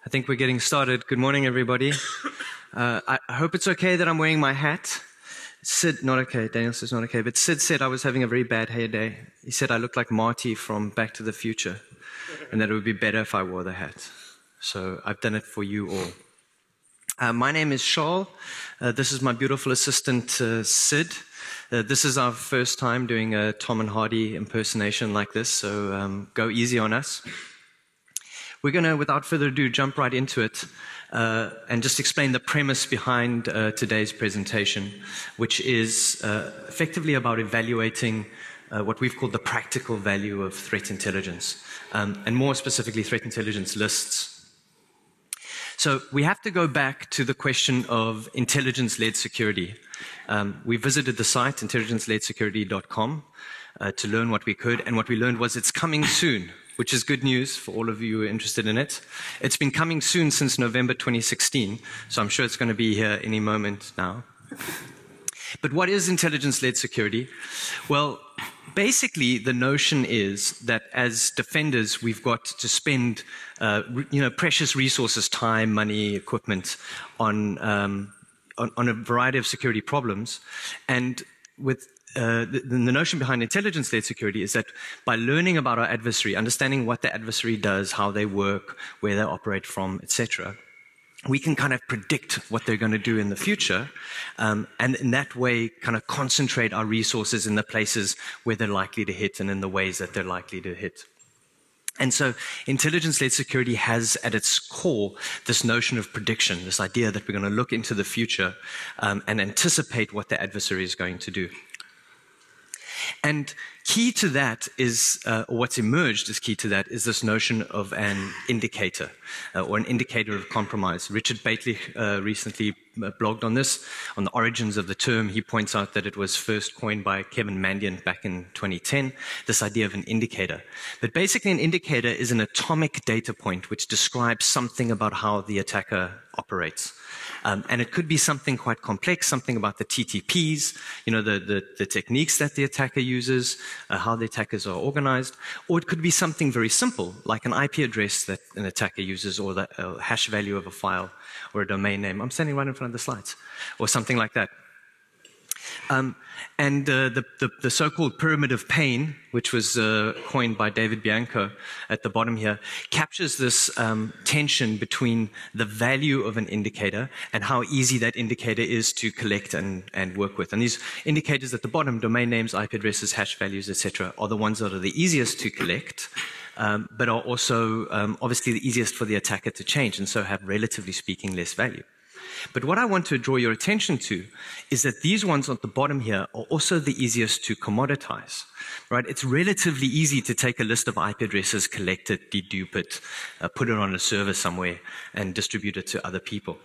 I think we're getting started. Good morning, everybody. I hope it's okay that I'm wearing my hat. Sid, not okay. Daniel says not okay. But Sid said I was having a very bad hair day. He said I looked like Marty from Back to the Future, and that it would be better if I wore the hat. So I've done it for you all. My name is Charl. This is my beautiful assistant, Sid. This is our first time doing a Tom and Hardy impersonation like this, so go easy on us. We're going to, without further ado, jump right into it and just explain the premise behind today's presentation, which is effectively about evaluating what we've called the practical value of threat intelligence, and more specifically, threat intelligence lists. So we have to go back to the question of intelligence-led security. We visited the site, intelligence-ledsecurity.com, to learn what we could, and what we learned was it's coming soon, which is good news for all of you who are interested in it. It's been coming soon since November 2016, so I'm sure it's going to be here any moment now. But what is intelligence-led security? Well, basically, the notion is that as defenders, we've got to spend precious resources, time, money, equipment on a variety of security problems. And with the notion behind intelligence-led security is that by learning about our adversary, understanding what the adversary does, how they work, where they operate from, etc., we can kind of predict what they're going to do in the future, and in that way kind of concentrate our resources in the places where they're likely to hit and in the ways that they're likely to hit. And so intelligence-led security has at its core this notion of prediction, this idea that we're going to look into the future and anticipate what the adversary is going to do. And key to that is, or what's emerged as key to that, is this notion of an indicator, or an indicator of compromise. Richard Bately recently blogged on this, on the origins of the term. He points out that it was first coined by Kevin Mandian back in 2010, this idea of an indicator. But basically an indicator is an atomic data point which describes something about how the attacker operates. And it could be something quite complex, something about the TTPs, the techniques that the attacker uses, how the attackers are organized, or it could be something very simple, like an IP address that an attacker uses, or the hash value of a file, or a domain name. I'm standing right in front of the slides, or something like that. And the so-called pyramid of pain, which was coined by David Bianco at the bottom here, captures this tension between the value of an indicator and how easy that indicator is to collect and work with. And these indicators at the bottom, domain names, IP addresses, hash values, etc., are the ones that are the easiest to collect, but are also obviously the easiest for the attacker to change, and so have, relatively speaking, less value. But what I want to draw your attention to is that these ones at the bottom here are also the easiest to commoditize, right? It's relatively easy to take a list of IP addresses, collect it, dedupe it, put it on a server somewhere, and distribute it to other people.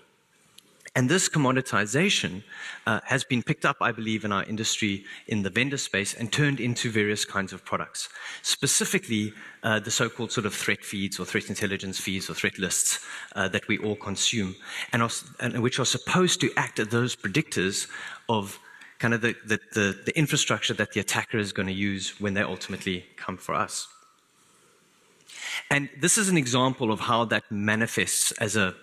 And this commoditization has been picked up, I believe, in our industry in the vendor space and turned into various kinds of products. Specifically, the so-called sort of threat feeds or threat intelligence feeds or threat lists that we all consume, and which are supposed to act as those predictors of kind of the infrastructure that the attacker is going to use when they ultimately come for us. And this is an example of how that manifests as a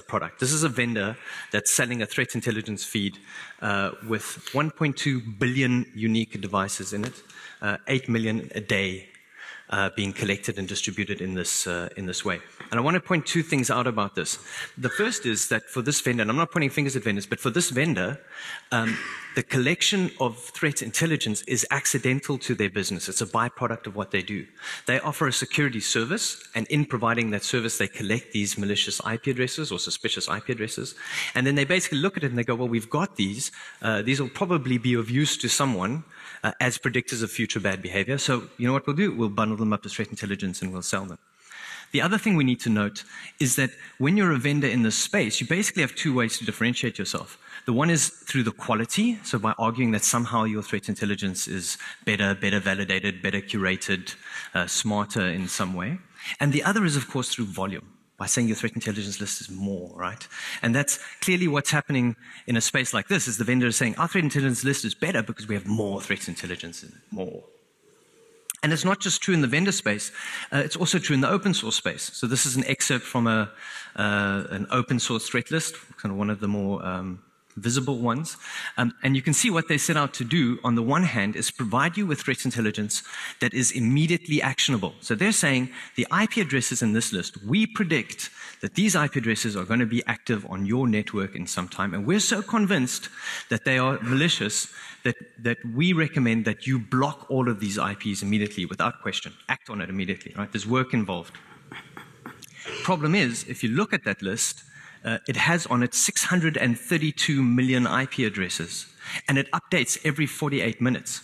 product. This is a vendor that's selling a threat intelligence feed with 1.2 billion unique devices in it, 8 million a day being collected and distributed in this way. And I want to point two things out about this. The first is that for this vendor, and I'm not pointing fingers at vendors, but for this vendor, the collection of threat intelligence is accidental to their business. It's a byproduct of what they do. They offer a security service, and in providing that service, they collect these malicious IP addresses or suspicious IP addresses, and then they basically look at it and they go, well, we've got these. These will probably be of use to someone as predictors of future bad behavior. So you know what we'll do? We'll bundle them up as threat intelligence and we'll sell them. The other thing we need to note is that when you're a vendor in this space, you basically have two ways to differentiate yourself. The one is through the quality, so by arguing that somehow your threat intelligence is better validated, better curated, smarter in some way. And the other is, of course, through volume, by saying your threat intelligence list is more, right? And that's clearly what's happening in a space like this, is the vendor is saying our threat intelligence list is better because we have more threat intelligence in it, more. And it's not just true in the vendor space, it's also true in the open source space. So this is an excerpt from an open source threat list, kind of one of the more visible ones. And you can see what they set out to do on the one hand is provide you with threat intelligence that is immediately actionable. So they're saying the IP addresses in this list, we predict that these IP addresses are going to be active on your network in some time. And we're so convinced that they are malicious that we recommend that you block all of these IPs immediately without question. Act on it immediately, right? There's work involved. Problem is, if you look at that list, it has on it 632 million IP addresses, and it updates every 48 minutes.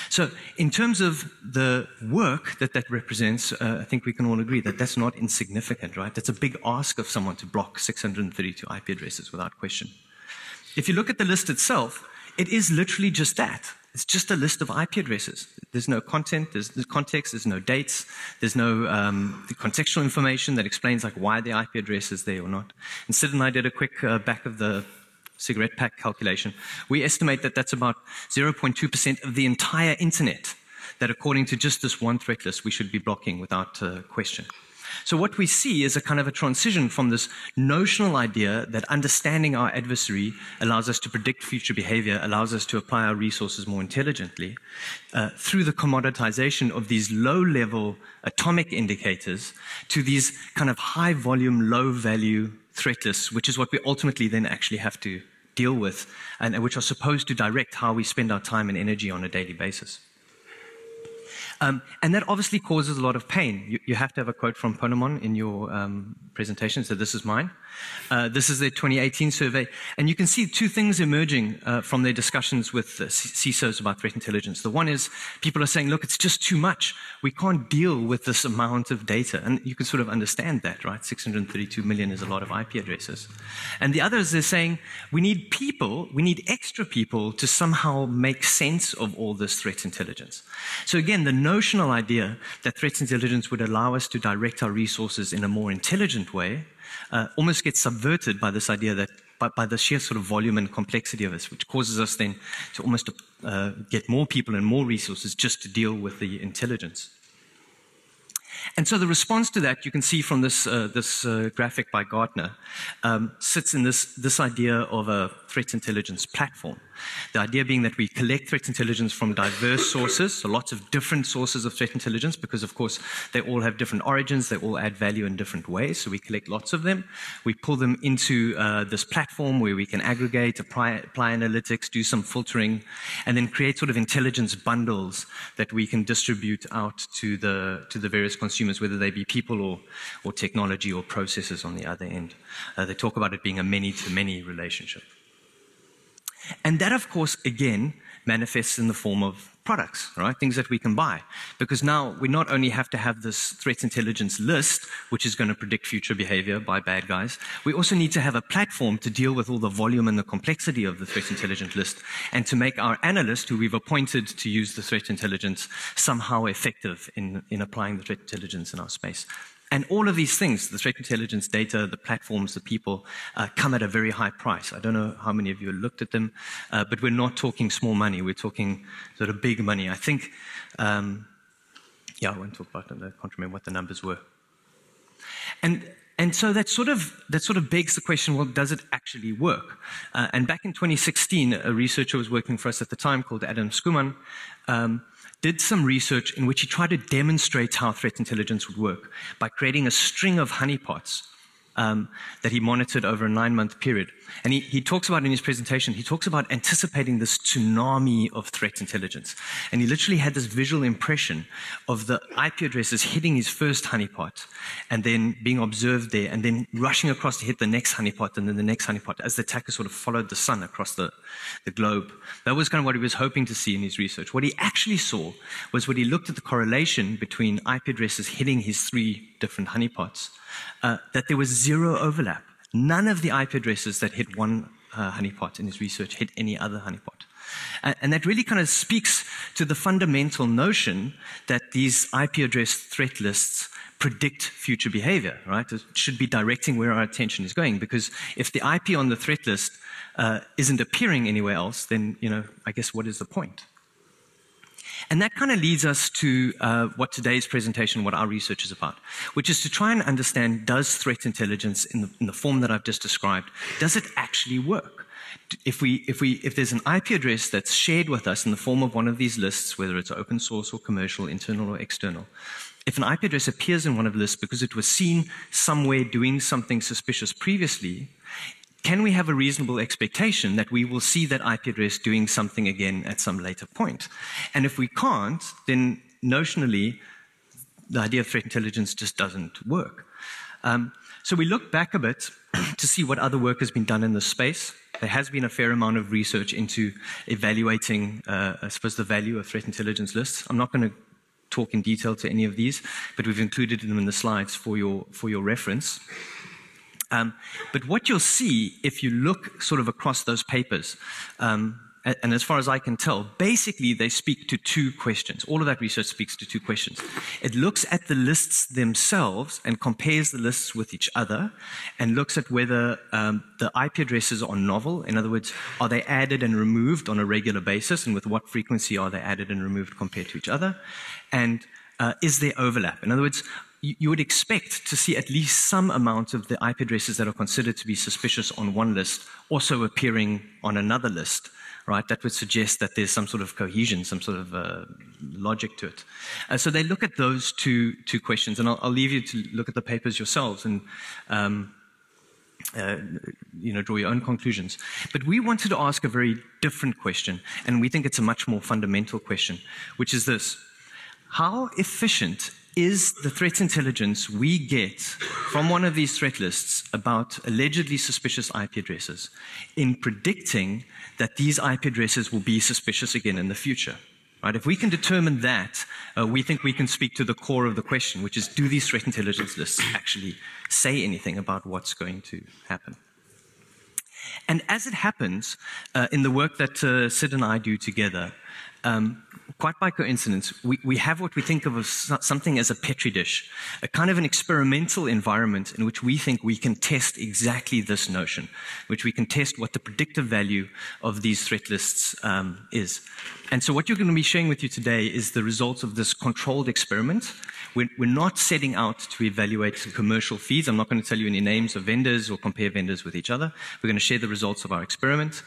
So in terms of the work that represents, I think we can all agree that that's not insignificant, right? That's a big ask of someone to block 632 IP addresses without question. If you look at the list itself, it is literally just that. It's just a list of IP addresses. There's no content, there's no context, there's no dates, there's no the contextual information that explains like why the IP address is there or not. And Sid and I did a quick back of the cigarette pack calculation. We estimate that that's about 0.2% of the entire internet that according to just this one threat list we should be blocking without question. So what we see is a kind of a transition from this notional idea that understanding our adversary allows us to predict future behavior, allows us to apply our resources more intelligently, through the commoditization of these low-level atomic indicators to these kind of high-volume, low-value threat lists, which is what we ultimately then actually have to deal with, and which are supposed to direct how we spend our time and energy on a daily basis. And that obviously causes a lot of pain. You have to have a quote from Ponemon in your presentation, so this is mine. This is their 2018 survey, and you can see two things emerging from their discussions with CISOs about threat intelligence. The one is people are saying, look, it's just too much. We can't deal with this amount of data, and you can sort of understand that, right? 632 million is a lot of IP addresses. And the other is they're saying, we need people, we need extra people to somehow make sense of all this threat intelligence. So again, the notional idea that threat intelligence would allow us to direct our resources in a more intelligent way almost gets subverted by this idea that by the sheer sort of volume and complexity of this, which causes us then to almost get more people and more resources just to deal with the intelligence. And so the response to that, you can see from this graphic by Gartner, sits in this idea of a threat intelligence platform. The idea being that we collect threat intelligence from diverse sources, so lots of different sources of threat intelligence, because of course they all have different origins, they all add value in different ways, so we collect lots of them. We pull them into this platform where we can aggregate, apply analytics, do some filtering, and then create sort of intelligence bundles that we can distribute out to the various consumers, whether they be people or technology or processes on the other end. They talk about it being a many-to-many relationship. And that, of course, again, manifests in the form of products, right? Things that we can buy. Because now we not only have to have this threat intelligence list, which is going to predict future behavior by bad guys, we also need to have a platform to deal with all the volume and the complexity of the threat intelligence list, and to make our analyst, who we've appointed to use the threat intelligence, somehow effective in applying the threat intelligence in our space. And all of these things, the threat intelligence data, the platforms, the people, come at a very high price. I don't know how many of you have looked at them, but we're not talking small money. We're talking sort of big money. I think, yeah, I won't talk about them. I can't remember what the numbers were. And so that sort of begs the question, well, does it actually work? And back in 2016, a researcher was working for us at the time called Adam Skuman, did some research in which he tried to demonstrate how threat intelligence would work by creating a string of honeypots that he monitored over a 9-month period. And he talks about in his presentation, he talks about anticipating this tsunami of threat intelligence. And he literally had this visual impression of the IP addresses hitting his first honeypot and then being observed there and then rushing across to hit the next honeypot and then the next honeypot as the attacker sort of followed the sun across the globe. That was kind of what he was hoping to see in his research. What he actually saw was when he looked at the correlation between IP addresses hitting his 3 different honeypots, that there was zero overlap. None of the IP addresses that hit one honeypot in his research hit any other honeypot. And that really kind of speaks to the fundamental notion that these IP address threat lists predict future behavior, right? It should be directing where our attention is going, because if the IP on the threat list isn't appearing anywhere else, then, I guess what is the point? And that kind of leads us to what today's presentation, what our research is about, which is to try and understand, does threat intelligence in the form that I've just described, does it actually work? If there's an IP address that's shared with us in the form of one of these lists, whether it's open source or commercial, internal or external, if an IP address appears in one of the lists because it was seen somewhere doing something suspicious previously, can we have a reasonable expectation that we will see that IP address doing something again at some later point? And if we can't, then notionally, the idea of threat intelligence just doesn't work. So we look back a bit to see what other work has been done in this space. There has been a fair amount of research into evaluating, I suppose, the value of threat intelligence lists. I'm not going to talk in detail to any of these, but we've included them in the slides for your reference. But what you'll see if you look sort of across those papers, and as far as I can tell, basically they speak to two questions. All of that research speaks to two questions. It looks at the lists themselves and compares the lists with each other and looks at whether the IP addresses are novel. In other words, are they added and removed on a regular basis, and with what frequency are they added and removed compared to each other? And is there overlap? In other words, you would expect to see at least some amount of the IP addresses that are considered to be suspicious on one list also appearing on another list, right? That would suggest that there's some sort of cohesion, some sort of logic to it. So they look at those two questions, and I'll leave you to look at the papers yourselves and draw your own conclusions. But we wanted to ask a very different question, and we think it's a much more fundamental question, which is this: how efficient is the threat intelligence we get from one of these threat lists about allegedly suspicious IP addresses in predicting that these IP addresses will be suspicious again in the future? Right? If we can determine that, we think we can speak to the core of the question, which is, do these threat intelligence lists actually say anything about what's going to happen? And as it happens, in the work that Sid and I do together, quite by coincidence, we have what we think of as something as a petri dish, a kind of an experimental environment in which we think we can test exactly this notion, which we can test what the predictive value of these threat lists is. And so what you're going to be sharing with you today is the results of this controlled experiment. We're not setting out to evaluate commercial feeds. I'm not going to tell you any names of vendors or compare vendors with each other. We're going to share the results of our experiment.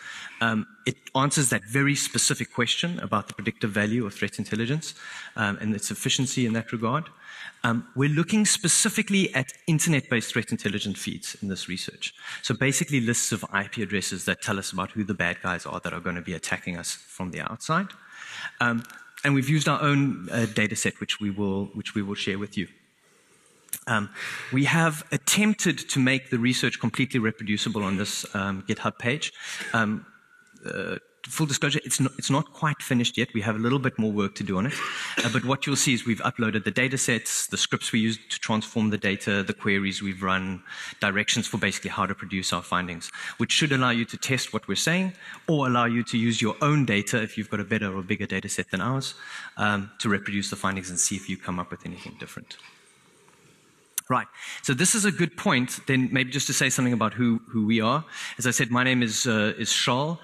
It answers that very specific question about the predictive value of threat intelligence and its efficiency in that regard. We're looking specifically at internet-based threat intelligence feeds in this research. So basically lists of IP addresses that tell us about who the bad guys are that are going to be attacking us from the outside. And we've used our own data set, which we will share with you. We have attempted to make the research completely reproducible on this GitHub page. Full disclosure, it's not quite finished yet. We have a little bit more work to do on it. But what you'll see is we've uploaded the data sets, the scripts we used to transform the data, the queries we've run, directions for basically how to produce our findings, which should allow you to test what we're saying or allow you to use your own data, if you've got a better or bigger data set than ours, to reproduce the findings and see if you come up with anything different. Right, so this is a good point, then maybe just to say something about who we are. As I said, my name is Charl.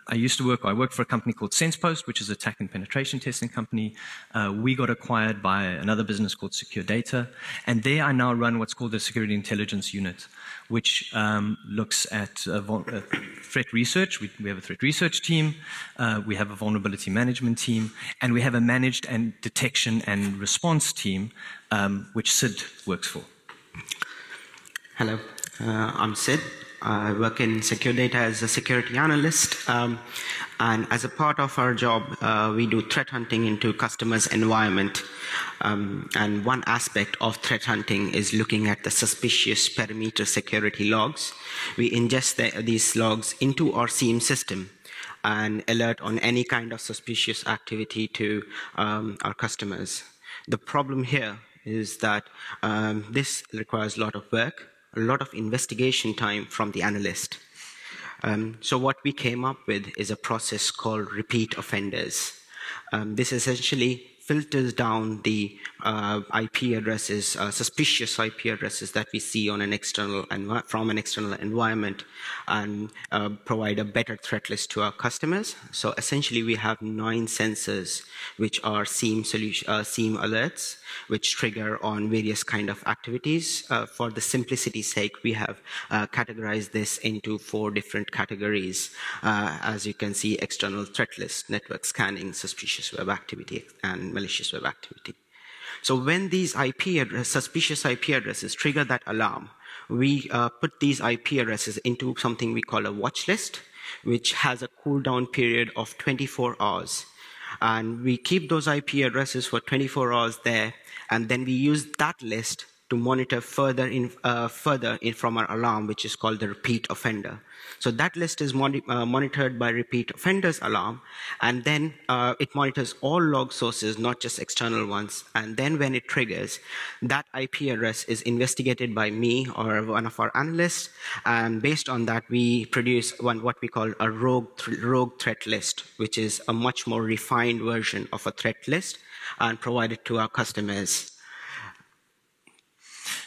I worked for a company called SensePost, which is an attack and penetration testing company. We got acquired by another business called Secure Data, and there I now run what's called the Security Intelligence Unit, which looks at threat research. We have a threat research team, we have a vulnerability management team, and we have a managed and detection and response team, which Sid works for. Hello, I'm Sid. I work in Secure Data as a security analyst, and as a part of our job, we do threat hunting into customers' environment. And one aspect of threat hunting is looking at the suspicious perimeter security logs. We ingest these logs into our SIEM system and alert on any kind of suspicious activity to our customers. The problem here is that this requires a lot of work, a lot of investigation time from the analyst. So what we came up with is a process called repeat offenders. This essentially filters down the IP addresses, suspicious IP addresses that we see on an from an external environment, and provide a better threat list to our customers. So essentially, we have 9 sensors, which are SIEM alerts, which trigger on various kind of activities. For the simplicity's sake, we have categorized this into 4 different categories. As you can see, external threat list, network scanning, suspicious web activity, and malicious web activity. So when these suspicious IP addresses trigger that alarm, we put these IP addresses into something we call a watch list, which has a cooldown period of 24 hours. And we keep those IP addresses for 24 hours there, and then we use that list to monitor further from our alarm, which is called the repeat offender. So that list is monitored by repeat offenders alarm, and then it monitors all log sources, not just external ones. And then when it triggers, that IP address is investigated by me or one of our analysts, and based on that, we produce what we call a rogue threat list, which is a much more refined version of a threat list, and provide it to our customers.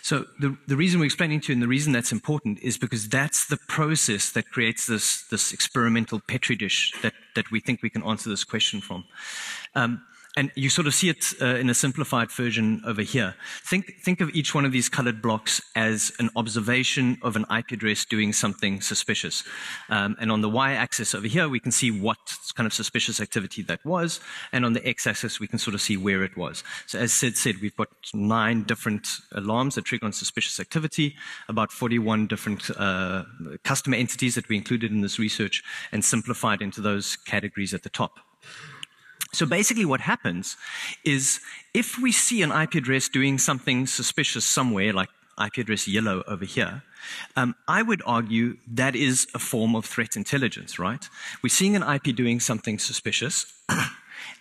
So the reason we're explaining to you, and the reason that's important, is because that's the process that creates this experimental petri dish that we think we can answer this question from. And you sort of see it in a simplified version over here. Think of each one of these colored blocks as an observation of an IP address doing something suspicious. And on the y-axis over here, we can see what kind of suspicious activity that was. And on the x-axis, we can sort of see where it was. So as Sid said, we've got 9 different alarms that trigger on suspicious activity, about 41 different customer entities that we included in this research, and simplified into those categories at the top. So basically what happens is if we see an IP address doing something suspicious somewhere, like IP address yellow over here, I would argue that is a form of threat intelligence, right? We're seeing an IP doing something suspicious,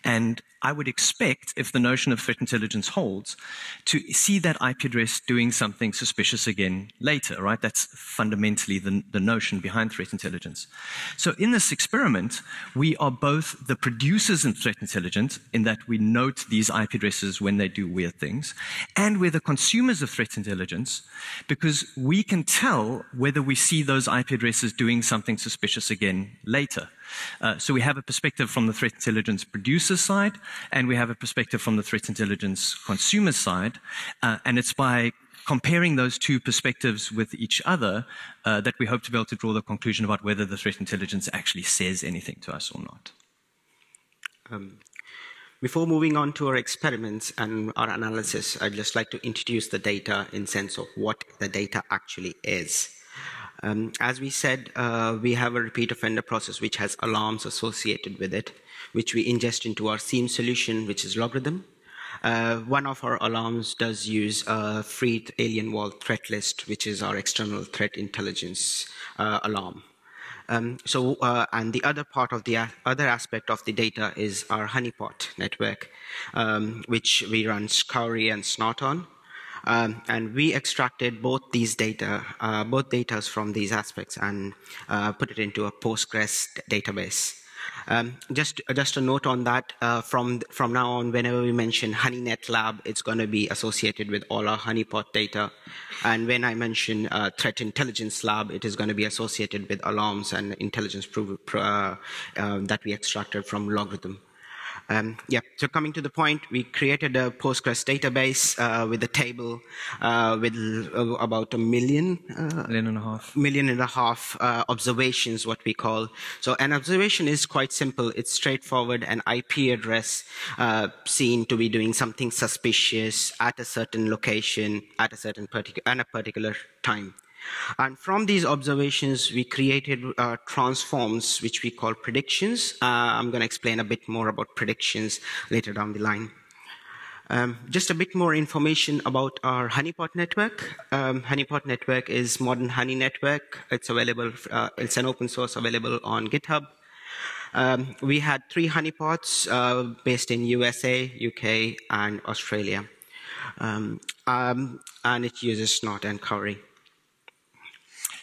and I would expect, if the notion of threat intelligence holds, to see that IP address doing something suspicious again later, right? That's fundamentally the notion behind threat intelligence. So in this experiment, we are both the producers in threat intelligence, in that we note these IP addresses when they do weird things, and we're the consumers of threat intelligence, because we can tell whether we see those IP addresses doing something suspicious again later. So we have a perspective from the threat intelligence producer side, and we have a perspective from the threat intelligence consumer side, and it's by comparing those 2 perspectives with each other that we hope to be able to draw the conclusion about whether the threat intelligence actually says anything to us or not. Before moving on to our experiments and our analysis, I'd just like to introduce the data in sense of what the data actually is. As we said, we have a repeat offender process which has alarms associated with it, which we ingest into our SIEM solution, which is Logarithm. One of our alarms does use a free alien Walt threat list, which is our external threat intelligence alarm. And the other part of the other aspect of the data is our honeypot network, which we run Scoury and Snot on. And we extracted both data from these aspects and put it into a Postgres database. Just a note on that, from now on, whenever we mention HoneyNet Lab, it's going to be associated with all our honeypot data. And when I mention Threat Intelligence Lab, it is going to be associated with alarms and intelligence that we extracted from Logarithm. So coming to the point, we created a Postgres database with a table with about 1.5 million observations, what we call. So an observation is quite simple. It's straightforward, an IP address seen to be doing something suspicious at a certain location at a particular time. And from these observations, we created transforms, which we call predictions. I'm going to explain a bit more about predictions later down the line. Just a bit more information about our honeypot network. Honeypot network is modern honey network. It's available. It's an open source available on GitHub. We had 3 honeypots based in USA, UK, and Australia. And it uses Snot and Curry.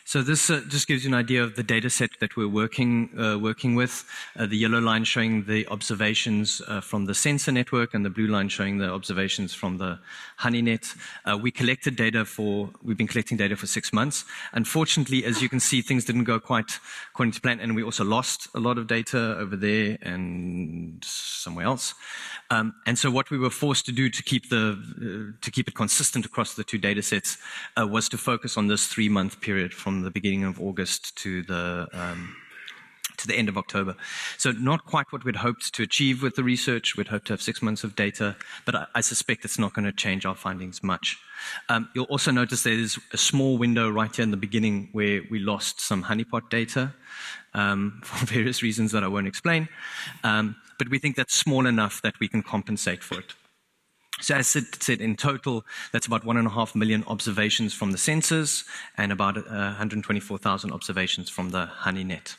So this just gives you an idea of the data set that we're working with. The yellow line showing the observations from the sensor network, and the blue line showing the observations from the HoneyNet. We've been collecting data for 6 months. Unfortunately, as you can see, things didn't go quite according to plan, and we also lost a lot of data over there and somewhere else. And so what we were forced to do to keep it consistent across the two data sets was to focus on this 3-month period from the beginning of August to the end of October. So not quite what we'd hoped to achieve with the research. We'd hoped to have 6 months of data, but I suspect it's not going to change our findings much. You'll also notice there's a small window right here in the beginning where we lost some honeypot data for various reasons that I won't explain. But we think that's small enough that we can compensate for it. So as Sid said, in total, that's about 1.5 million observations from the sensors and about 124,000 observations from the HoneyNet.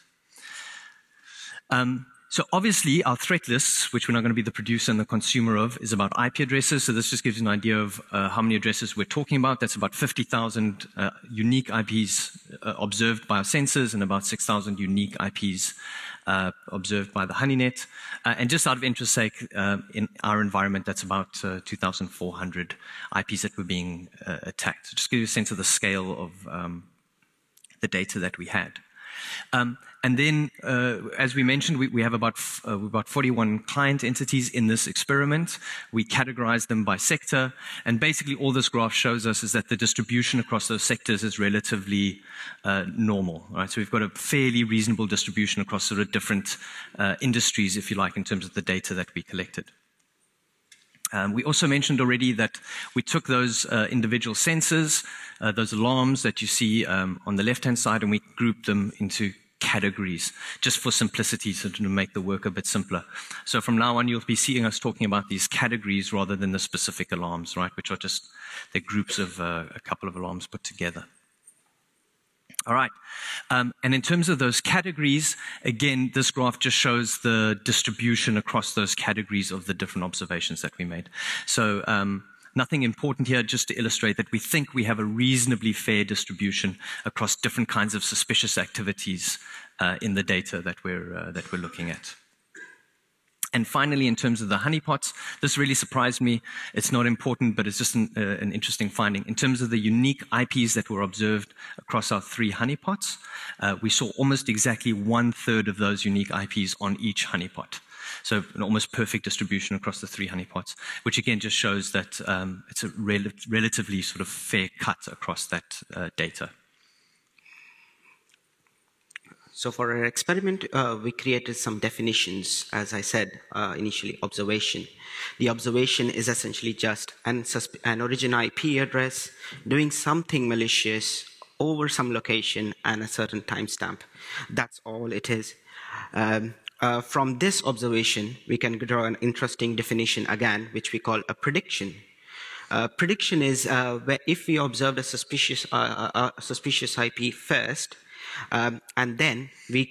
So obviously, our threat lists, which we're not going to be the producer and the consumer of, is about IP addresses. So this just gives you an idea of how many addresses we're talking about. That's about 50,000 unique IPs observed by our sensors and about 6,000 unique IPs observed by the HoneyNet. And just out of interest's sake, in our environment, that's about 2,400 IPs that were being attacked. So just give you a sense of the scale of the data that we had. And then, as we mentioned, we have about 41 client entities in this experiment. We categorize them by sector, and basically all this graph shows us is that the distribution across those sectors is relatively normal. Right? So we've got a fairly reasonable distribution across sort of different industries, if you like, in terms of the data that we collected. We also mentioned already that we took those individual sensors, those alarms that you see on the left-hand side, and we grouped them into categories, just for simplicity, so to make the work a bit simpler. So from now on, you'll be seeing us talking about these categories rather than the specific alarms, right, which are just the groups of a couple of alarms put together. All right. And in terms of those categories, again, this graph just shows the distribution across those categories of the different observations that we made. So nothing important here, just to illustrate that we think we have a reasonably fair distribution across different kinds of suspicious activities in the data that we're looking at. And finally, in terms of the honeypots, this really surprised me. It's not important, but it's just an interesting finding. In terms of the unique IPs that were observed across our 3 honeypots, we saw almost exactly 1/3 of those unique IPs on each honeypot. So an almost perfect distribution across the 3 honeypots, which again just shows that it's a relatively sort of fair cut across that data. So for our experiment, we created some definitions, as I said initially, observation. The observation is essentially just an origin IP address doing something malicious over some location and a certain timestamp. That's all it is. From this observation, we can draw an interesting definition again, which we call a prediction. Prediction is where if we observed a suspicious IP first, and then we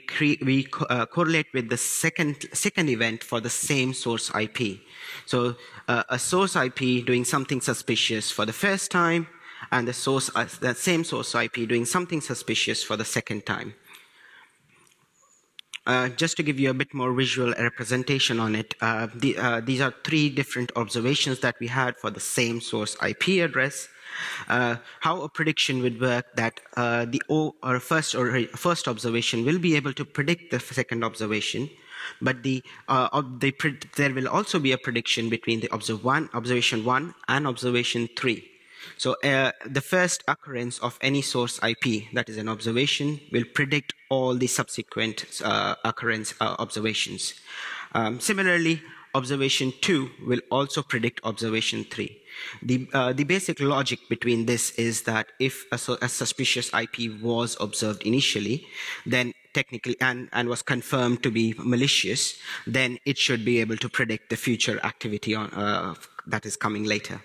correlate with the second event for the same source IP. So a source IP doing something suspicious for the first time, and the same source IP doing something suspicious for the second time. Just to give you a bit more visual representation on it, these are 3 different observations that we had for the same source IP address. How a prediction would work, that the first observation will be able to predict the second observation, but there will also be a prediction between the observation 1 and observation 3. So the first occurrence of any source IP, that is an observation, will predict all the subsequent observations. Similarly, observation 2 will also predict observation 3. The basic logic between this is that if a suspicious IP was observed initially, then technically and was confirmed to be malicious, then it should be able to predict the future activity that is coming later.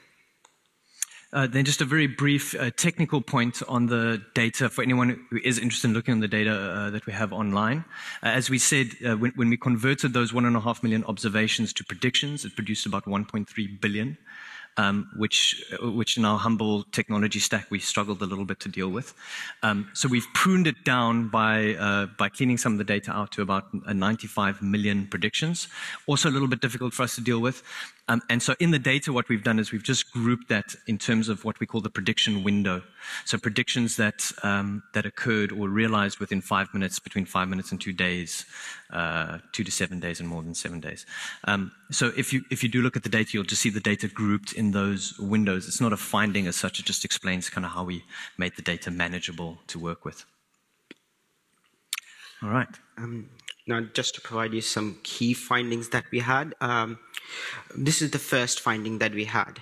Then just a very brief technical point on the data for anyone who is interested in looking at the data that we have online. As we said, when we converted those 1.5 million observations to predictions, it produced about 1.3 billion. which in our humble technology stack we struggled a little bit to deal with. So we've pruned it down by cleaning some of the data out to about 95 million predictions. Also a little bit difficult for us to deal with. And so in the data, what we've done is we've just grouped that in terms of what we call the prediction window. So predictions that occurred or realized within 5 minutes, between 5 minutes and 2 days, 2 to 7 days, and more than 7 days. So if you do look at the data, you'll just see the data grouped in those windows. It's not a finding as such. It just explains kind of how we made the data manageable to work with. All right. Now, just to provide you some key findings that we had, this is the first finding that we had.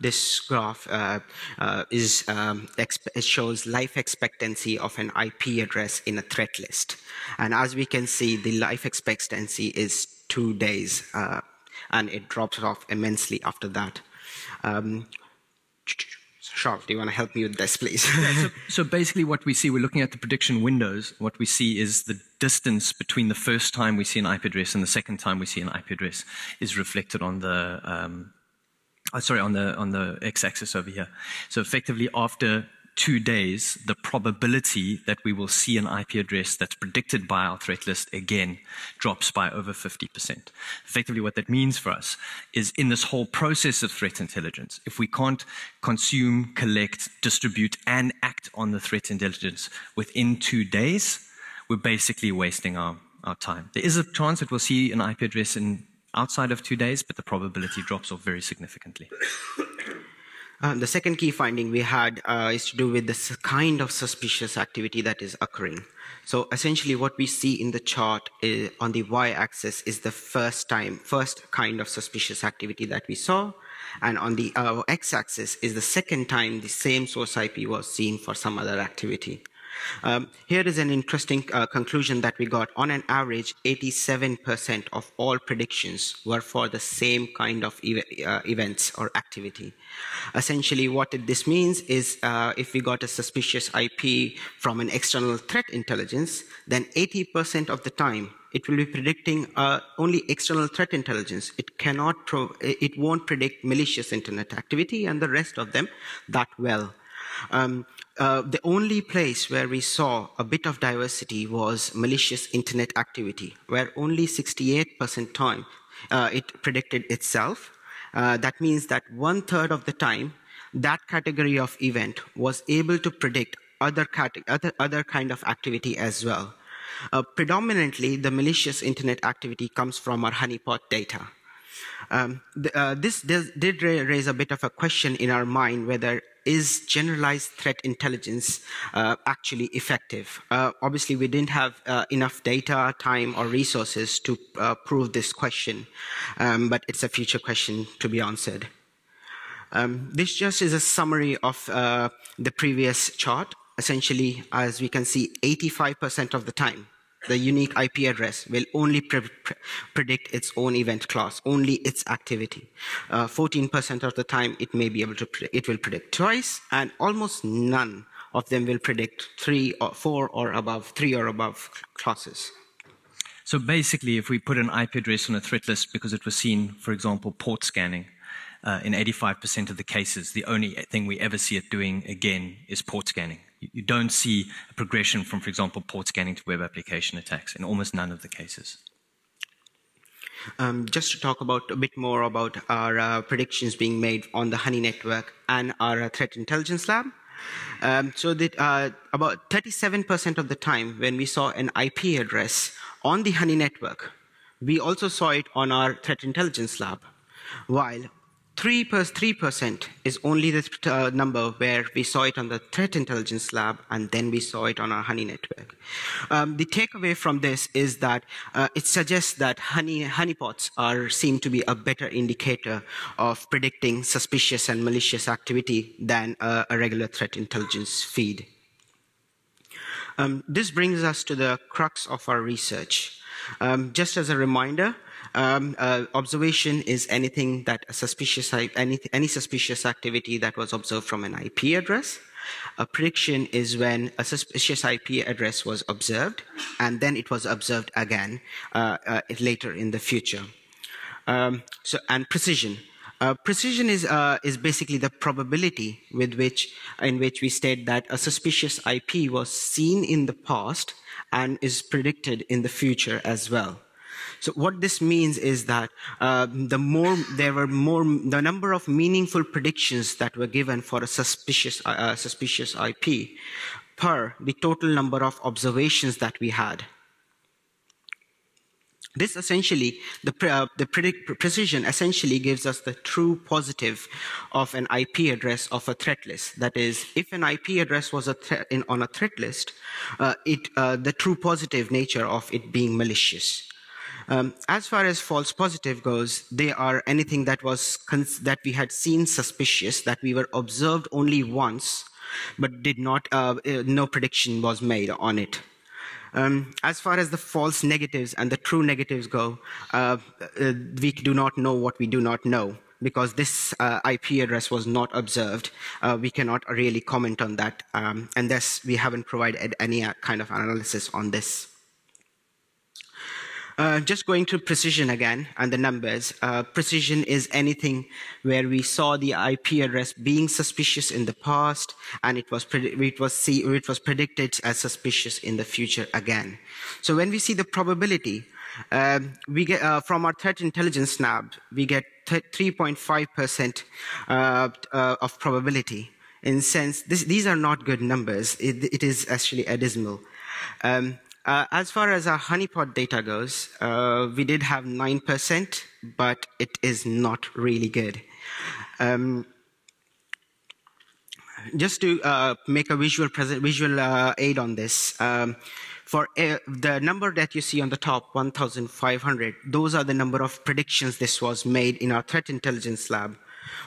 This graph it shows life expectancy of an IP address in a threat list. And as we can see, the life expectancy is 2 days, and it drops off immensely after that. Charl, do you want to help me with this, please? Yeah, so basically what we see, we're looking at the prediction windows. What we see is the distance between the first time we see an IP address and the second time we see an IP address is reflected on the on the x-axis over here. So effectively, after 2 days, the probability that we will see an IP address that's predicted by our threat list again drops by over 50%. Effectively, what that means for us is in this whole process of threat intelligence, if we can't consume, collect, distribute, and act on the threat intelligence within 2 days, we're basically wasting our time. There is a chance that we'll see an IP address outside of 2 days, but the probability drops off very significantly. The second key finding we had is to do with this kind of suspicious activity that is occurring. So essentially what we see in the chart on the y-axis is the first kind of suspicious activity that we saw, and on the x-axis is the second time the same source IP was seen for some other activity. Here is an interesting conclusion that we got. On an average, 87% of all predictions were for the same kind of events or activity. Essentially, what this means is if we got a suspicious IP from an external threat intelligence, then 80% of the time it will be predicting only external threat intelligence. It won't predict malicious internet activity and the rest of them that well. The only place where we saw a bit of diversity was malicious internet activity, where only 68% time it predicted itself. That means that 1/3 of the time, that category of event was able to predict other kind of activity as well. Predominantly, the malicious internet activity comes from our honeypot data. This did raise a bit of a question in our mind whether is generalized threat intelligence actually effective? Obviously, we didn't have enough data, time, or resources to prove this question, but it's a future question to be answered. This just is a summary of the previous chart. Essentially, as we can see, 85% of the time, the unique IP address will only predict its own event class, only its activity. 14% of the time, it may be able to it will predict twice, and almost none of them will predict 3 or 4 or above, 3 or above classes. So basically, if we put an IP address on a threat list because it was seen, for example, port scanning, in 85% of the cases, the only thing we ever see it doing again is port scanning. You don't see a progression from, for example, port scanning to web application attacks in almost none of the cases. Just to talk a bit more about our predictions being made on the Honey network and our threat intelligence lab. So that about 37% of the time when we saw an IP address on the Honey network, we also saw it on our threat intelligence lab, while 3% is only the number where we saw it on the threat intelligence lab, and then we saw it on our Honey network. The takeaway from this is that it suggests that honeypots seem to be a better indicator of predicting suspicious and malicious activity than a regular threat intelligence feed. This brings us to the crux of our research. Just as a reminder, observation is anything that any suspicious activity that was observed from an IP address. A prediction is when a suspicious IP address was observed, and then it was observed again later in the future. And precision. Precision is basically the probability in which we state that a suspicious IP was seen in the past and is predicted in the future as well. So what this means is that the number of meaningful predictions that were given for a suspicious IP per the total number of observations that we had. This essentially, the precision essentially gives us the true positive of an IP address of a threat list. That is, if an IP address was on a threat list, the true positive nature of it being malicious. As far as false positive goes, they are anything that we had seen suspicious, that we were observed only once, but did not, no prediction was made on it. As far as the false negatives and the true negatives go, we do not know what we do not know. Because this IP address was not observed, we cannot really comment on that, and thus we haven't provided any kind of analysis on this. Just going to precision again and the numbers. Precision is anything where we saw the IP address being suspicious in the past, and it was predicted as suspicious in the future again. So when we see the probability, we get from our threat intelligence lab, we get 3.5% of probability. In sense, these are not good numbers. It is actually abysmal. As far as our honeypot data goes, we did have 9%, but it is not really good. Just to make a visual aid on this, for the number that you see on the top, 1,500, those are the number of predictions this was made in our threat intelligence lab,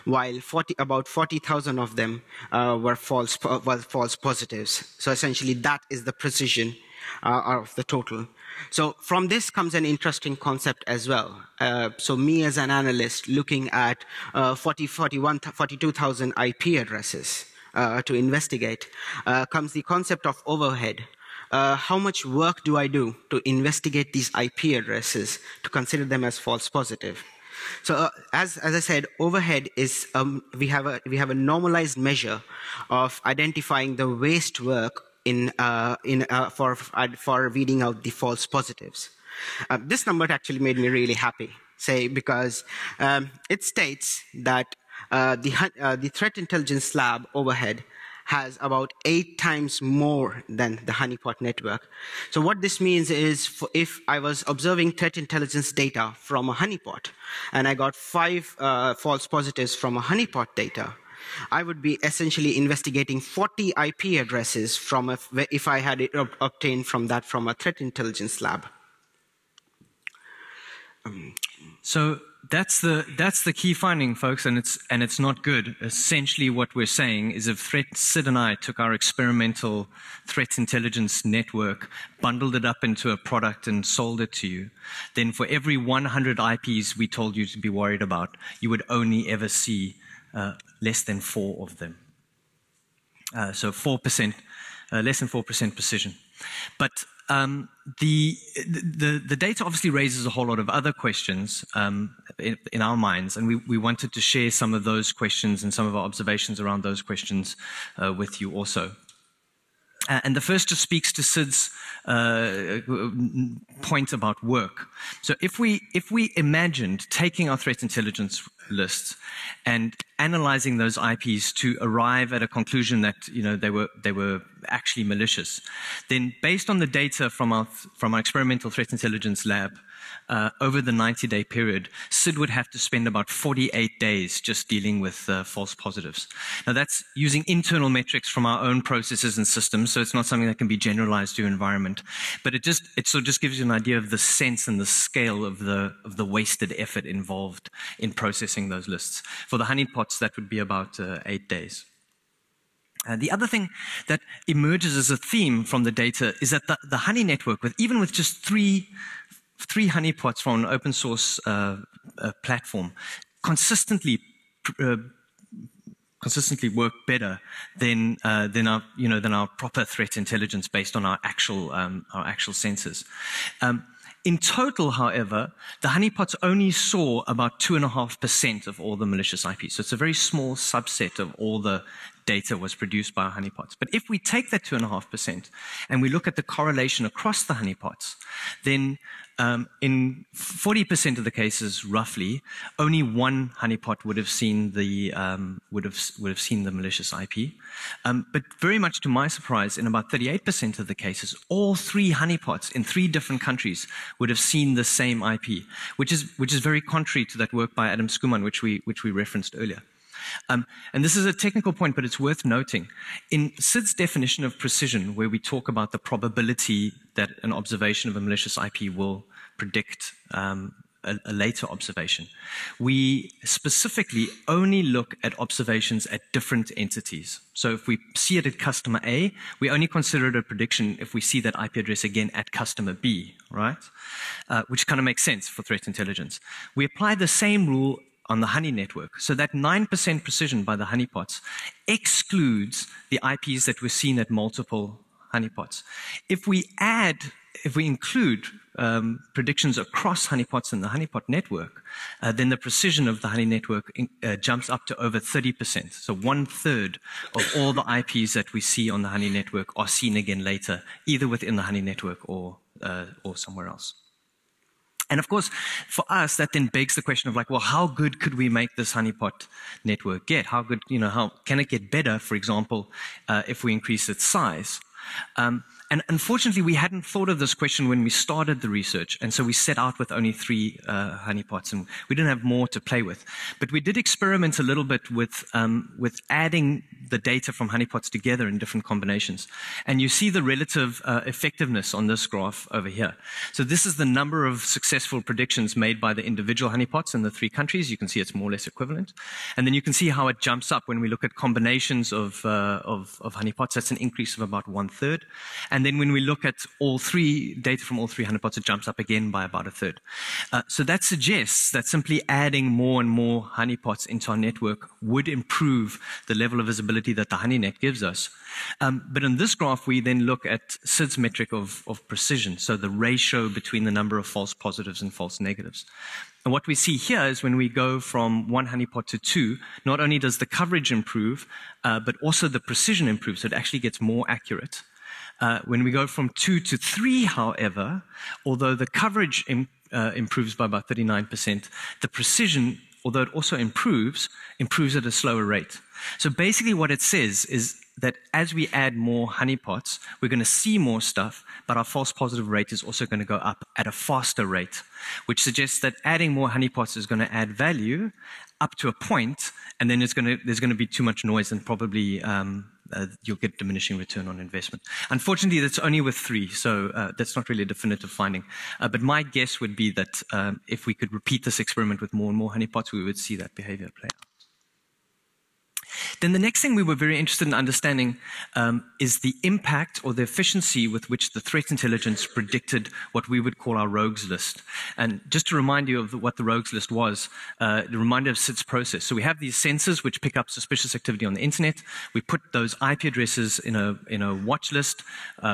while about 40,000 of them were false positives. So essentially, that is the precision of the total. So from this comes an interesting concept as well. So me as an analyst looking at 42,000 IP addresses to investigate, comes the concept of overhead. How much work do I do to investigate these IP addresses to consider them as false positive? So as I said, overhead is we have a normalized measure of identifying the waste work for weeding out the false positives. This number actually made me really happy, because it states that the threat intelligence lab overhead has about 8 times more than the honeypot network. So what this means is, if I was observing threat intelligence data from a honeypot, and I got 5 false positives from a honeypot data, I would be essentially investigating 40 IP addresses if I had it obtained from a threat intelligence lab. So that's the key finding, folks, and it's not good. Essentially, what we're saying is, if Sid and I took our experimental threat intelligence network, bundled it up into a product, and sold it to you, then for every 100 IPs we told you to be worried about, you would only ever see less than 4 of them. So 4%, less than 4% precision. But the data obviously raises a whole lot of other questions in our minds, and we wanted to share some of those questions and some of our observations around those questions with you also. And the first just speaks to Sid's point about work. So if we imagined taking our threat intelligence lists and analyzing those IPs to arrive at a conclusion that they were actually malicious, then based on the data from our experimental threat intelligence lab, over the 90-day period, Sid would have to spend about 48 days just dealing with false positives. Now, that's using internal metrics from our own processes and systems, so it's not something that can be generalized to your environment. But it sort of just gives you an idea of the sense and the scale of the wasted effort involved in processing those lists. For the honeypots, that would be about 8 days. The other thing that emerges as a theme from the data is that the honey network, even with just three honeypots from an open source platform, consistently work better than our proper threat intelligence based on our actual sensors. In total, however, the honeypots only saw about 2.5% of all the malicious IPs. So it's a very small subset of all the data was produced by honeypots. But if we take that 2.5% and we look at the correlation across the honeypots, then in 40% of the cases, roughly, only one honeypot would have seen the would have seen the malicious IP. But very much to my surprise, in about 38% of the cases, all 3 honeypots in 3 different countries would have seen the same IP, which is very contrary to that work by Adam Skuman, which we referenced earlier. And this is a technical point, but it's worth noting. In Sid's definition of precision, where we talk about the probability that an observation of a malicious IP will predict a later observation, we specifically only look at observations at different entities. So if we see it at customer A, we only consider it a prediction if we see that IP address again at customer B, right? Which kind of makes sense for threat intelligence. We apply the same rule on the honey network. So that 9% precision by the honeypots excludes the IPs that were seen at multiple honeypots. If we include predictions across honeypots in the honeypot network, then the precision of the honey network jumps up to over 30%. So 1/3 of all the IPs that we see on the honey network are seen again later, either within the honey network or somewhere else. And of course, for us, that then begs the question of like, well, how good could we make this honeypot network get? How good, how can it get better, for example, if we increase its size? And unfortunately, we hadn't thought of this question when we started the research, and so we set out with only 3 honeypots, and we didn't have more to play with. But we did experiment a little bit with adding the data from honeypots together in different combinations. And you see the relative effectiveness on this graph over here. So this is the number of successful predictions made by the individual honeypots in the 3 countries. You can see it's more or less equivalent. And then you can see how it jumps up when we look at combinations of honeypots. That's an increase of about 1/3. And then when we look at data from all 3 honeypots, it jumps up again by about 1/3. So that suggests that simply adding more and more honeypots into our network would improve the level of visibility that the honeynet gives us. But in this graph, we then look at Sid's metric of precision, so the ratio between the number of false positives and false negatives. And what we see here is when we go from 1 honeypot to 2, not only does the coverage improve, but also the precision improves, so it actually gets more accurate. When we go from 2 to 3, however, although the coverage improves by about 39%, the precision, although it also improves at a slower rate. So basically what it says is that as we add more honeypots, we're going to see more stuff, but our false positive rate is also going to go up at a faster rate, which suggests that adding more honeypots is going to add value up to a point, and then there's going to be too much noise, and probably you'll get diminishing return on investment. Unfortunately, that's only with 3, so that's not really a definitive finding. But my guess would be that if we could repeat this experiment with more and more honeypots, we would see that behavior play out. Then the next thing we were very interested in understanding is the impact or the efficiency with which the threat intelligence predicted what we would call our rogues list. And just to remind you of what the rogues list was, the reminder of Sid's process. So we have these sensors which pick up suspicious activity on the internet. We put those IP addresses in a watch list.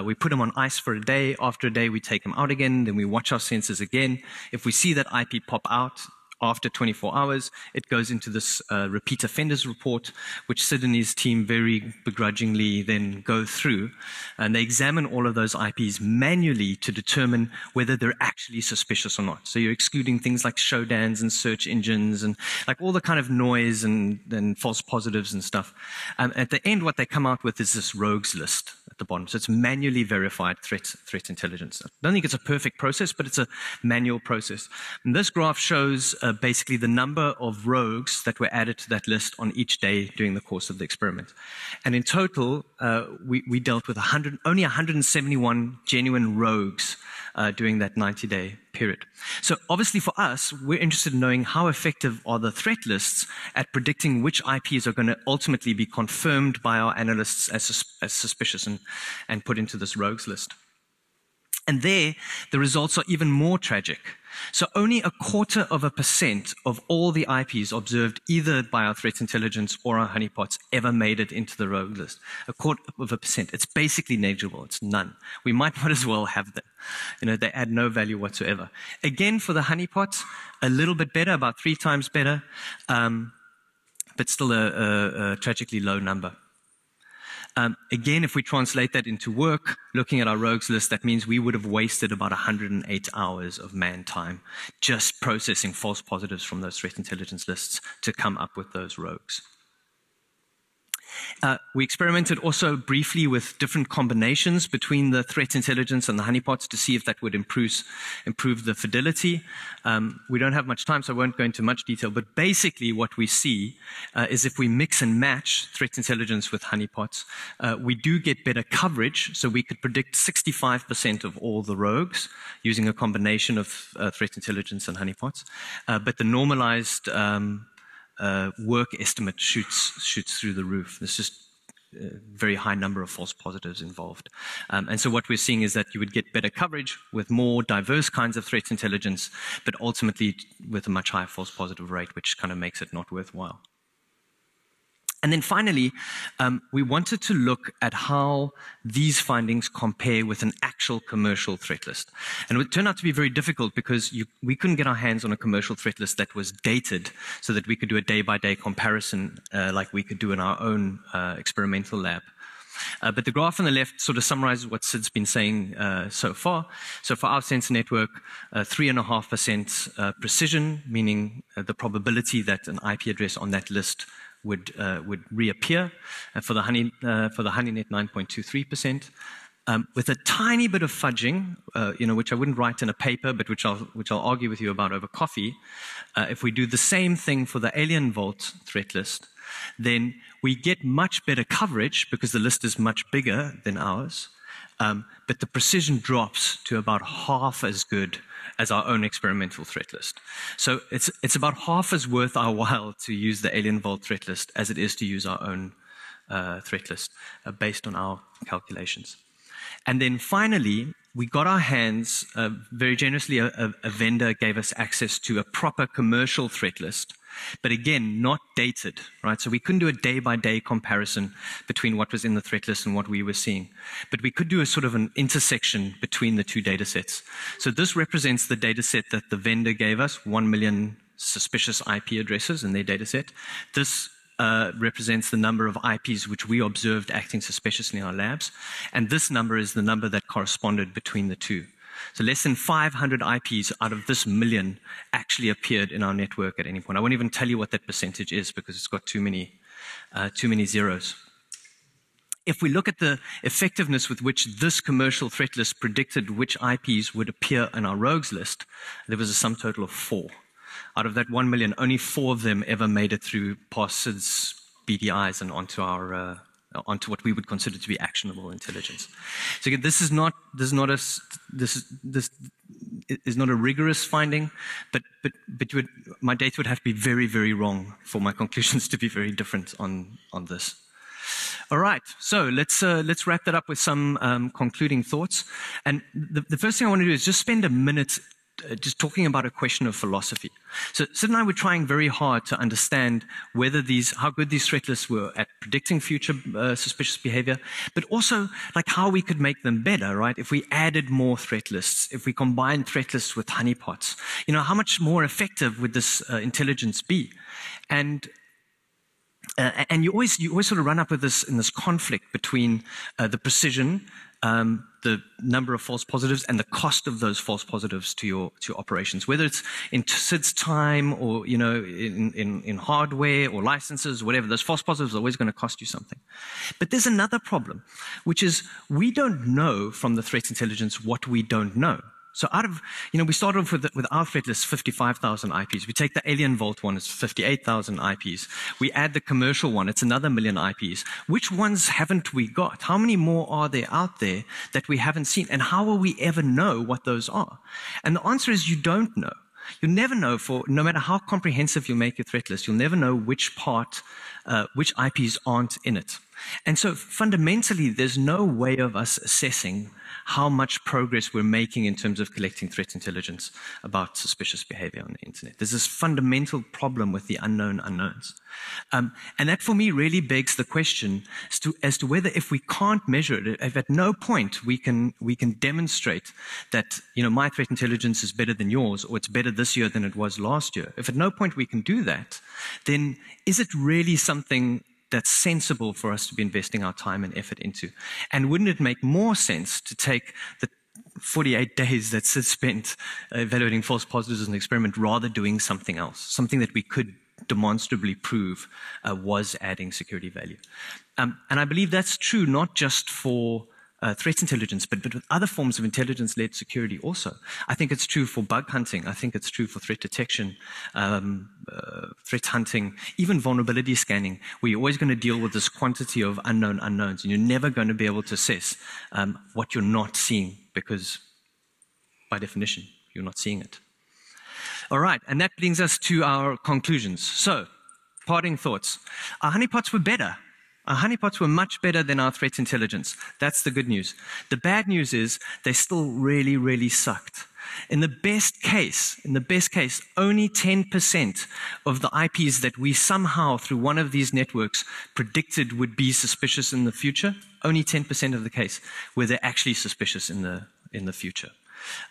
We put them on ice for a day. After a day, we take them out again. Then we watch our sensors again. If we see that IP pop out, after 24 hours, it goes into this repeat offenders report, which Sid and his team very begrudgingly then go through, and they examine all of those IPs manually to determine whether they're actually suspicious or not. So you're excluding things like showdowns and search engines and like all the kind of noise and false positives and stuff. At the end, what they come out with is this rogues list at the bottom. So it's manually verified threat intelligence. I don't think it's a perfect process, but it's a manual process. And this graph shows basically the number of rogues that were added to that list on each day during the course of the experiment. And in total, we dealt with only 171 genuine rogues during that 90-day period. So obviously for us, we're interested in knowing how effective are the threat lists at predicting which IPs are going to ultimately be confirmed by our analysts as suspicious and put into this rogues list. And there, the results are even more tragic. So only 0.25% of all the IPs observed either by our threat intelligence or our honeypots ever made it into the rogue list. 0.25%. It's basically negligible. It's none. We might not as well have them. They add no value whatsoever. Again, for the honeypots, a little bit better, about 3 times better, but still a tragically low number. Again, if we translate that into work, looking at our rogues list, that means we would have wasted about 108 hours of man time just processing false positives from those threat intelligence lists to come up with those rogues. We experimented also briefly with different combinations between the threat intelligence and the honeypots to see if that would improve the fidelity. We don't have much time, so I won't go into much detail, but basically what we see is if we mix and match threat intelligence with honeypots, we do get better coverage, so we could predict 65% of all the rogues using a combination of threat intelligence and honeypots, but the normalized work estimate shoots through the roof. There's just a very high number of false positives involved. And so what we're seeing is that you would get better coverage with more diverse kinds of threat intelligence, but ultimately with a much higher false positive rate, which kind of makes it not worthwhile. And then finally, we wanted to look at how these findings compare with an actual commercial threat list. And it turned out to be very difficult because we couldn't get our hands on a commercial threat list that was dated so that we could do a day-by-day comparison like we could do in our own experimental lab. But the graph on the left sort of summarizes what Sid's been saying so far. So for our sensor network, 3.5% precision, meaning the probability that an IP address on that list would reappear. For the HoneyNet, 9.23%. With a tiny bit of fudging, which I wouldn't write in a paper, but which I'll argue with you about over coffee. If we do the same thing for the Alien Vault threat list, then we get much better coverage because the list is much bigger than ours, but the precision drops to about half as good as our own experimental threat list. So it's about half as worth our while to use the Alien Vault threat list as it is to use our own threat list based on our calculations. And then finally, we got our hands, very generously, a vendor gave us access to a proper commercial threat list, but again, not dated, right? So we couldn't do a day-by-day comparison between what was in the threat list and what we were seeing. But we could do a sort of an intersection between the two data sets. So this represents the data set that the vendor gave us, 1 million suspicious IP addresses in their data set. This represents the number of IPs which we observed acting suspiciously in our labs. And this number is the number that corresponded between the two. So less than 500 IPs out of this million actually appeared in our network at any point. I won't even tell you what that percentage is because it's got too many zeros. If we look at the effectiveness with which this commercial threat list predicted which IPs would appear in our rogues list, there was a sum total of 4. Out of that 1 million, only 4 of them ever made it through past SID's BDIs and onto our onto what we would consider to be actionable intelligence. So again, this is not a rigorous finding, but my data would have to be very, very wrong for my conclusions to be very different on this. All right, so let's wrap that up with some concluding thoughts. And the first thing I want to do is just spend a minute just talking about a question of philosophy. So Sid and I were trying very hard to understand how good these threat lists were at predicting future suspicious behavior, but also like how we could make them better, right? If we added more threat lists, if we combined threat lists with honeypots, how much more effective would this intelligence be? And you always sort of run up with this in this conflict between the precision, the number of false positives, and the cost of those false positives to your operations, whether it's in SID's time or in hardware or licenses, whatever. Those false positives are always going to cost you something. But there's another problem, which is we don't know from the threat intelligence what we don't know. So out of, we started off with our threat list, 55,000 IPs. We take the Alien Vault one, it's 58,000 IPs. We add the commercial one, it's another million IPs. Which ones haven't we got? How many more are there out there that we haven't seen? And how will we ever know what those are? And the answer is you don't know. You'll never know no matter how comprehensive you make your threat list, you'll never know which IPs aren't in it. And so fundamentally, there's no way of us assessing how much progress we're making in terms of collecting threat intelligence about suspicious behavior on the internet. There's this fundamental problem with the unknown unknowns. And that for me really begs the question as to whether, if we can't measure it, if at no point we can demonstrate that, my threat intelligence is better than yours, or it's better this year than it was last year, if at no point we can do that, then is it really something that's sensible for us to be investing our time and effort into? And wouldn't it make more sense to take the 48 days that Sid spent evaluating false positives as an experiment, rather doing something else, something that we could demonstrably prove was adding security value? And I believe that's true not just for threat intelligence, but with other forms of intelligence-led security also. I think it's true for bug hunting. I think it's true for threat detection, threat hunting, even vulnerability scanning, where you're always going to deal with this quantity of unknown unknowns, and you're never going to be able to assess what you're not seeing, because by definition, you're not seeing it. All right, and that brings us to our conclusions. So, parting thoughts. Our honeypots were better. Our honeypots were much better than our threat intelligence. That's the good news. The bad news is they still really, really sucked. In the best case, only 10% of the IPs that we somehow, through one of these networks, predicted would be suspicious in the future, only 10% of the case were they actually suspicious in the future.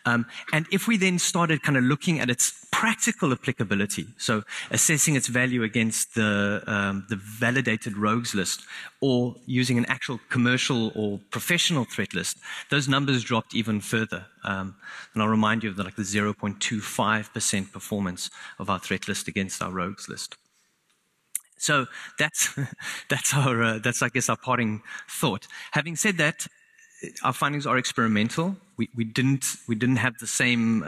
And if we then started kind of looking at its practical applicability, so assessing its value against the validated rogues list, or using an actual commercial or professional threat list, those numbers dropped even further. And I'll remind you of the 0.25% performance of our threat list against our rogues list. So that's I guess our parting thought. Having said that, our findings are experimental. We didn't have the same,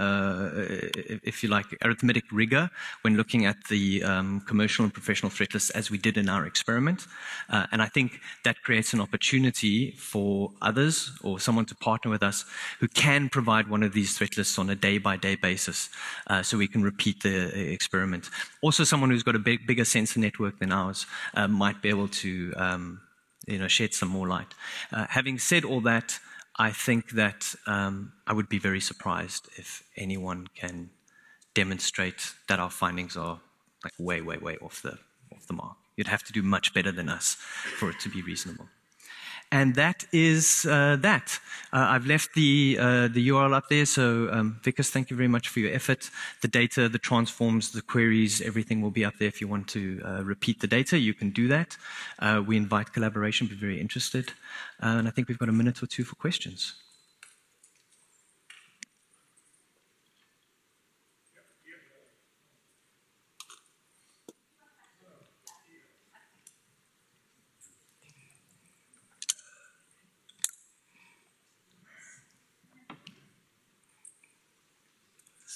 if you like, arithmetic rigor when looking at the commercial and professional threat lists as we did in our experiment. And I think that creates an opportunity for others or someone to partner with us who can provide one of these threat lists on a day-by-day basis, so we can repeat the experiment. Also, someone who's got a bigger sensor network than ours might be able to shed some more light. Having said all that, I think that I would be very surprised if anyone can demonstrate that our findings are way, way, way off the mark. You'd have to do much better than us for it to be reasonable. And that is that. I've left the URL up there, so Vikas, thank you very much for your effort. The data, the transforms, the queries, everything will be up there. If you want to repeat the data, you can do that. We invite collaboration, be very interested. And I think we've got a minute or two for questions.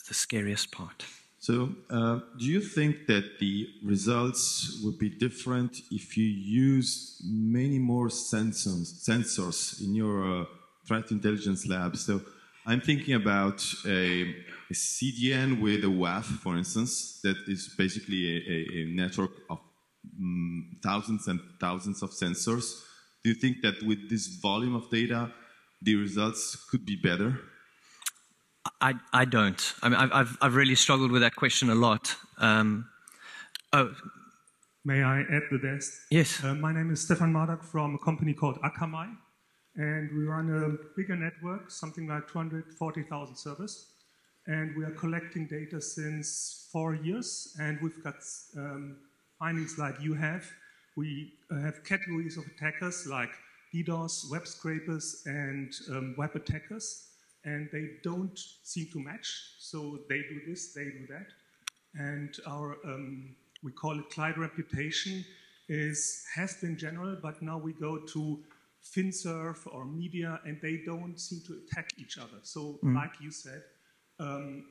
The scariest part. So, do you think that the results would be different if you use many more sensors in your threat intelligence lab? So, I'm thinking about a CDN with a WAF, for instance, that is basically a network of thousands and thousands of sensors. Do you think that with this volume of data, the results could be better? I don't. I mean, I've really struggled with that question a lot. May I add to this? Yes. My name is Stefan Mardak from a company called Akamai, and we run a bigger network, something like 240,000 servers, and we are collecting data since 4 years, and we've got findings like you have. We have categories of attackers like DDoS, web scrapers, and web attackers. And they don't seem to match, so they do this, they do that. And our, we call it client reputation, has been general, but now we go to FinServ or media, and they don't seem to attack each other. So, like you said,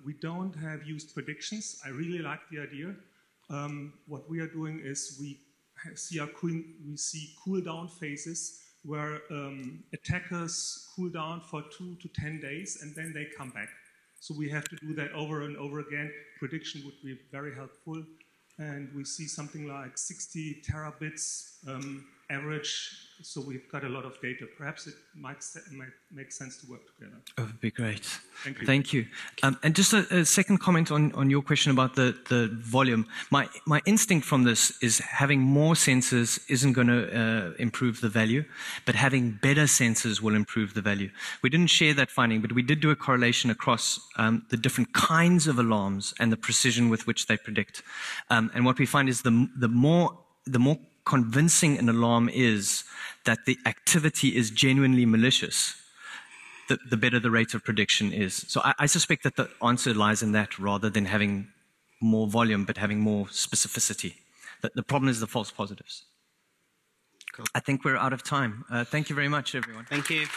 we don't have used predictions. I really like the idea. What we are doing is we see cool-down phases where attackers cool down for 2 to 10 days, and then they come back. So we have to do that over and over again. Prediction would be very helpful. And we see something like 60 terabits average, so we've got a lot of data. Perhaps it might make sense to work together. Oh, that would be great. Thank you. Thank you. And just a second comment on your question about the volume. My instinct from this is having more sensors isn't going to improve the value, but having better sensors will improve the value. We didn't share that finding, but we did do a correlation across the different kinds of alarms and the precision with which they predict. And what we find is the more convincing an alarm is that the activity is genuinely malicious, the better the rate of prediction is. So I suspect that the answer lies in that rather than having more volume, but having more specificity. The problem is the false positives. Cool. I think we're out of time. Thank you very much, everyone. Thank you.